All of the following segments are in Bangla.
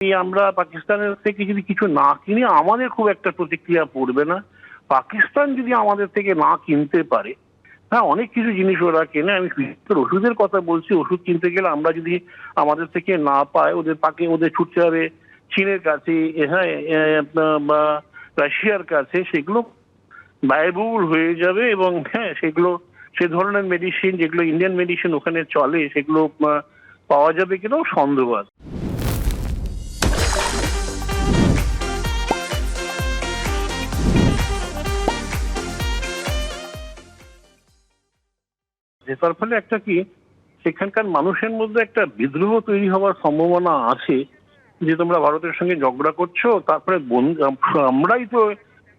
আমরা পাকিস্তানের থেকে যদি কিছু না কিনি আমাদের খুব একটা প্রতিক্রিয়া পড়বে না। পাকিস্তান যদি আমাদের থেকে না কিনতে পারে, হ্যাঁ অনেক কিছু জিনিস ওরা কেনে, আমি ওষুধের কথা বলছি, ওষুধ কিনতে গেলে আমরা যদি আমাদের থেকে না পাই, ওদের ছুটতে হবে চীনের কাছে, হ্যাঁ বা রাশিয়ার কাছে, সেগুলো ব্যয়বহুল হয়ে যাবে। এবং হ্যাঁ সেগুলো সে ধরনের মেডিসিন যেগুলো ইন্ডিয়ান মেডিসিন ওখানে চলে সেগুলো পাওয়া যাবে কিনাও সন্দেহ আছে। তার ফলে একটা কি সেখানকার মানুষের মধ্যে একটা বিদ্রোহ তৈরি হওয়ার সম্ভাবনা আছে যে তোমরা ভারতের সঙ্গে ঝগড়া করছো, তারপরে আমরাই তো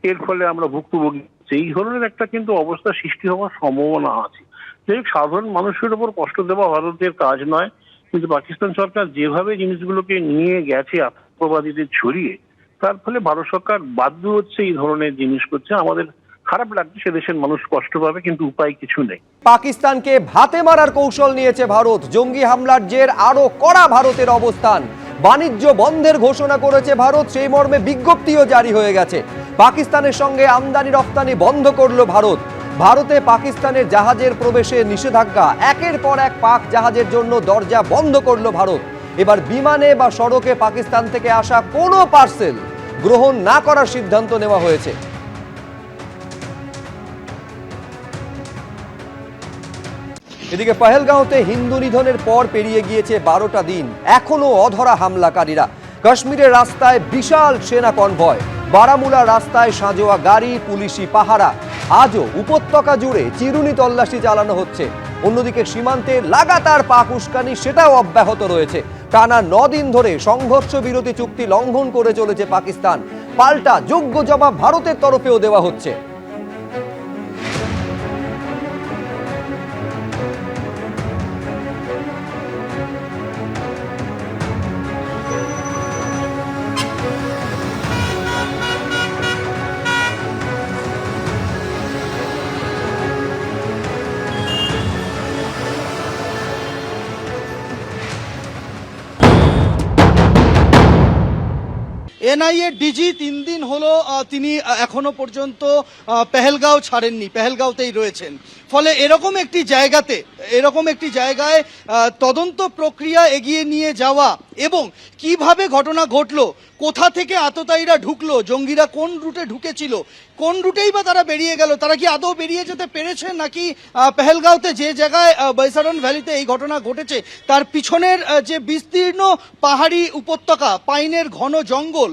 এর ফলে আমরা ভুক্তভোগী, এই ধরনের একটা কিন্তু অবস্থা সৃষ্টি হওয়ার সম্ভাবনা আছে। যে সাধারণ মানুষের উপর কষ্ট দেওয়া ভারতের কাজ নয়, কিন্তু পাকিস্তান সরকার যেভাবে জিনিসগুলোকে নিয়ে গেছে আতঙ্কবাদীদের ছড়িয়ে, তার ফলে ভারত সরকার বাধ্য হচ্ছে এই ধরনের জিনিস করছে। আমাদের খারাপ লাগছে, সে দেশের মানুষ কষ্ট পাবে, কিন্তু উপায় কিছু নেই। পাকিস্তানকে ভাতে মারার কৌশল নিয়েছে ভারত। জঙ্গি হামলার জের আরো কড়া ভারতের অবস্থান। বাণিজ্য বন্ধের ঘোষণা করেছে ভারত, সেই মর্মে বিজ্ঞপ্তিও জারি হয়ে গেছে। পাকিস্তানের সঙ্গে আমদানি রপ্তানি বন্ধ করলো ভারত। ভারতে পাকিস্তানের জাহাজের প্রবেশে নিষেধাজ্ঞা, একের পর এক পাক জাহাজের জন্য দরজা বন্ধ করলো ভারত। এবার বিমানে বা সড়কে পাকিস্তান থেকে আসা কোনো পার্সেল গ্রহণ না করার সিদ্ধান্ত নেওয়া হয়েছে। এদিকে পহেলগাঁওতে হিন্দু নিধনের পর পেরিয়ে গিয়েছে 12টা দিন, এখনো অধরা হামলাকারীরা। কাশ্মীরের রাস্তায় বিশাল সেনা কনভয়, বারামুলা রাস্তায় সাঁজোয়া গাড়ি, পুলিশি পাহারা। আজও উপত্যকা জুড়ে চিরুনি তল্লাশি চালানো হচ্ছে। অন্যদিকে সীমান্তে লাগাতার পাক উস্কানি, সেটাও অব্যাহত রয়েছে। টানা 9 দিন ধরে সংঘর্ষ বিরতি চুক্তি লঙ্ঘন করে চলেছে পাকিস্তান। পাল্টা যোগ্য জবাব ভারতের তরফেও দেওয়া হচ্ছে। এনআইএ ডিজি 3 দিন হলো তিনি এখনো পর্যন্ত পেহেলগাঁও ছাড়েননি, পেহেলগাঁওতেই রয়েছেন। ফলে এরকম একটি জায়গায় তদন্ত প্রক্রিয়া এগিয়ে নিয়ে যাওয়া এবং কিভাবে ঘটনা ঘটলো, কোথা থেকে আততায়ীরা ঢুকলো, জঙ্গিরা কোন রুটে ঢুকেছিল, কোন রুটেই বা তারা বেরিয়ে গেল, তারা কি আদৌ বেরিয়ে যেতে পেরেছে, নাকি পেহেলগাঁওতে যে জায়গায় বৈসারন ভ্যালিতে এই ঘটনা ঘটেছে তার পিছনের যে বিস্তীর্ণ পাহাড়ি উপত্যকা, পাইনের ঘন জঙ্গল,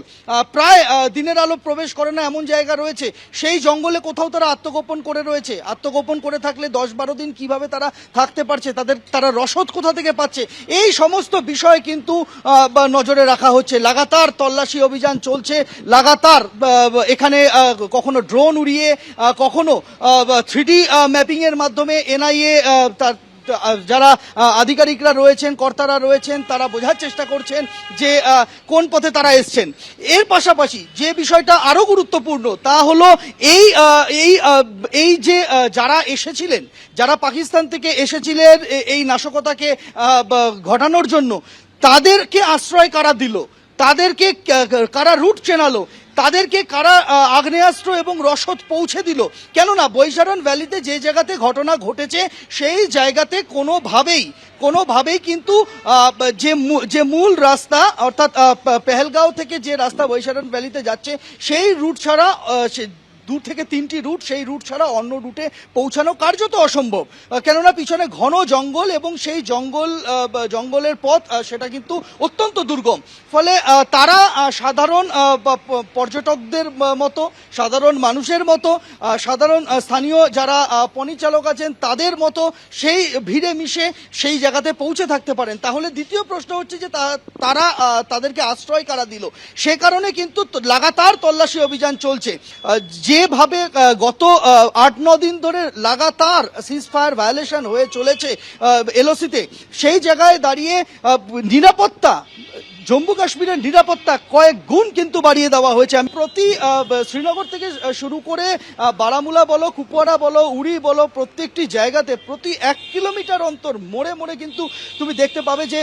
প্রায় দিনের আলো প্রবেশ করে না এমন জায়গা রয়েছে, সেই জঙ্গলে কোথাও তারা আত্মগোপন করে রয়েছে। আত্মগোপন করে থাকলে 10-12 দিন কিভাবে তারা থাকতে পারছে, তারা রসদ কোথা থেকে পাচ্ছে, এই সমস্ত বিষয় কিন্তু নজরে রাখা হচ্ছে। লাগাতার তল্লাশি অভিযান চলছে, লাগাতার এখানে কখনো ড্রোন উড়িয়ে, কখনো 3D ম্যাপিং এর মাধ্যমে এনআইএ তার যারা আধিকারিকরা রয়েছেন, কর্তারা রয়েছেন, তারা বোঝার চেষ্টা করছেন যে কোন পথে তারা এসছেন। এর পাশাপাশি যে বিষয়টা আরো গুরুত্বপূর্ণ তা হলো এই যে যারা এসেছিলেন, যারা পাকিস্তান থেকে এসেছিলেন এই নাশকতাকে ঘটানোর জন্য, তাদেরকে আশ্রয় কারা দিল, তাদেরকে কারা রুট চেনালো, তাদেরকে কারা আগ্নেয়াস্ত্র এবং রসদ পৌঁছে দিল। কেননা বৈসারন ভ্যালিতে যে জায়গাতে ঘটনা ঘটেছে সেই জায়গাতে কোনোভাবেই কিন্তু যে মূল রাস্তা, অর্থাৎ পেহেলগাঁও থেকে যে রাস্তা বৈসারন ভ্যালিতে যাচ্ছে সেই রুট ছাড়া, 2 থেকে 3টি রুট, সেই রুট ছাড়া অন্য রুটে পৌঁছানো কার্যত অসম্ভব। কেননা পিছনে ঘন জঙ্গল এবং সেই জঙ্গলের পথ সেটা কিন্তু অত্যন্ত দুর্গম। ফলে তারা সাধারণ পর্যটকদের মতো, সাধারণ মানুষের মতো, সাধারণ স্থানীয় যারা পরিচালক আছেন তাদের মতো সেই ভিড়ে মিশে সেই জায়গাতে পৌঁছে থাকতে পারেন। তাহলে দ্বিতীয় প্রশ্ন হচ্ছে যে তাদেরকে আশ্রয় কারা দিল। সে কারণে কিন্তু লাগাতার তল্লাশি অভিযান চলছে। যেভাবে গত 8-9 দিন ধরে লাগাতার সিজফায়ার ভায়োলেশন হয়ে চলেছে এলওসিতে, সেই জায়গায় দাঁড়িয়ে নিরাপত্তা জম্মু কাশ্মীরের নিরাপত্তা কয়েক গুণ কিন্তু বাড়িয়ে দেওয়া হয়েছে। আমি প্রতি শ্রীনগর থেকে শুরু করে বারামুলা বলো, কুপওয়ারা বলো, উড়ি বলো, প্রত্যেকটি জায়গাতে প্রতি 1 কিলোমিটার অন্তর মোড়ে মোড়ে কিন্তু তুমি দেখতে পাবে যে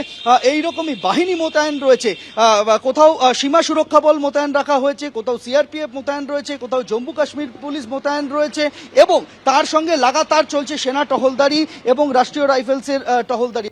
এইরকমই বাহিনী মোতায়েন রয়েছে। কোথাও সীমা সুরক্ষা বল মোতায়েন রাখা হয়েছে, কোথাও সিআরপিএফ মোতায়েন রয়েছে, কোথাও জম্মু কাশ্মীর পুলিশ মোতায়েন রয়েছে এবং তার সঙ্গে লাগাতার চলছে সেনা টহলদারি এবং রাষ্ট্রীয় রাইফেলসের টহলদারি।